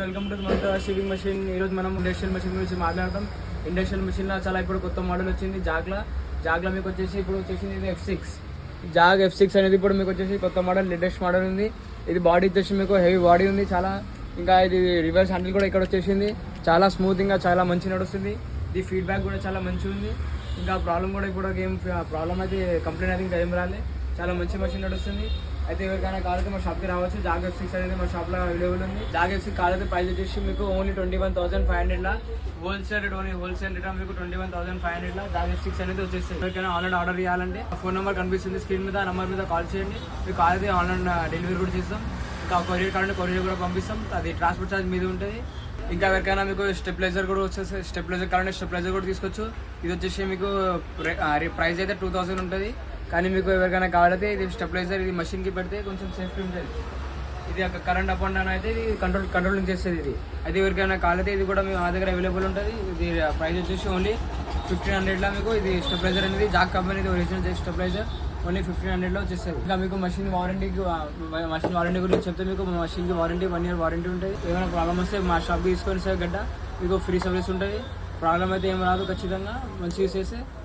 Welcome to మంతా shaving machine. ఈరోజు మనం ఇండస్ట్రియల్ మెషిన్ గురించి మాట్లాడతాం. ఇండస్ట్రియల్ మెషిన్లో చాలా ఇప్పుడు కొత్త మోడల్ వచ్చింది జాగ్లా మీకు వచ్చేసి ఇప్పుడు వచ్చేసింది ఇది F6 జాగ్ F6 అనేది ఇప్పుడు మీకు వచ్చేసి కొత్త మోడల్, లేటెస్ట్ మోడల్ ఉంది. ఇది బాడీ వచ్చేసి మీకు హెవీ బాడీ ఉంది చాలా. ఇంకా ఇది రివర్స్ హ్యాండిల్ కూడా ఇక్కడ వచ్చేసింది. చాలా స్మూత్గా చాలా మంచి నడుస్తుంది. ఇది ఫీడ్బ్యాక్ కూడా చాలా మంచిగా ఉంది. ఇంకా ప్రాబ్లం కూడా ఇప్పుడు ఏం ప్రాబ్లం అయితే కంప్లైంట్ అయితే ఇంకా ఏం రాలే. చాలా మంచి మెషిన్ నడుస్తుంది. అయితే ఎవరికైనా కావాలంటే మా షాప్కి రావచ్చు. జాగ్ F6 అనేది మా షాప్లో అవైలబుల్ ఉంది. జాగ్ F6 కావాలంటే ప్రైస్ వచ్చేసి మీకు ఓన్లీ 21,500లా హోల్సేల్ రేట్ మీకు 21,500లా జాగ్ F6 అనేది వచ్చేస్తుంది. ఎవరికైనా ఆన్లైన్ ఆర్డర్ చేయాలంటే ఫోన్ నెంబర్ కనిపిస్తుంది స్క్రీన్ మీద, ఆ నెంబర్ మీద కాల్ చేయండి. మీకు కావాలంటే ఆన్లైన్ డెలివరీ కూడా చేస్తాం. ఇంకా కొరియర్ కావాలంటే కొరియర్ కూడా పంపిస్తాం. అది ట్రాన్స్పోర్ట్ ఛార్జ్ మీద ఉంటుంది. ఇంకా ఎవరికైనా మీకు స్టెబిలైజర్ కూడా వచ్చేసి స్టెబిలైజర్ కావాలంటే స్టెబిలైజర్ కూడా తీసుకోవచ్చు. ఇది వచ్చేసి మీకు ప్రైస్ అయితే 2,000 ఉంటుంది. కానీ మీకు ఎవరికైనా కావాలంటే ఇది స్టెబిలైజర్ ఇది మషిన్కి పెడితే కొంచెం సేఫ్టీ ఉంటుంది. ఇది కరెంట్ అప్ అండ్ డౌన్ అయితే ఇది కంట్రోలింగ్ చేస్తుంది. ఇది అయితే ఎవరికైనా కావాలంటే ఇది కూడా మా దగ్గర అవైలబుల్ ఉంటుంది. ఇది ప్రైస్ వచ్చేసి ఓన్లీ 1,500లా మీకు ఇది స్టెబిలైజర్ అనేది జాగ్ కంపెనీ ఒరిజినల్ స్టెబిలైజర్ ఓన్లీ 1,500లో వచ్చేస్తుంది. ఇంకా మీకు మషిన్ వారంటీ గురించి చెప్తే మీకు మషిన్కి వారంటీ 1 year వారంటీ ఉంటుంది. ఏమైనా ప్రాబ్లమ్ వస్తే మా షాప్కి తీసుకొని సార్ గడ్డ మీకు ఫ్రీ సర్వీస్ ఉంటుంది. ప్రాబ్లం అయితే ఏం రాదు, ఖచ్చితంగా మంచిగా చేస్తే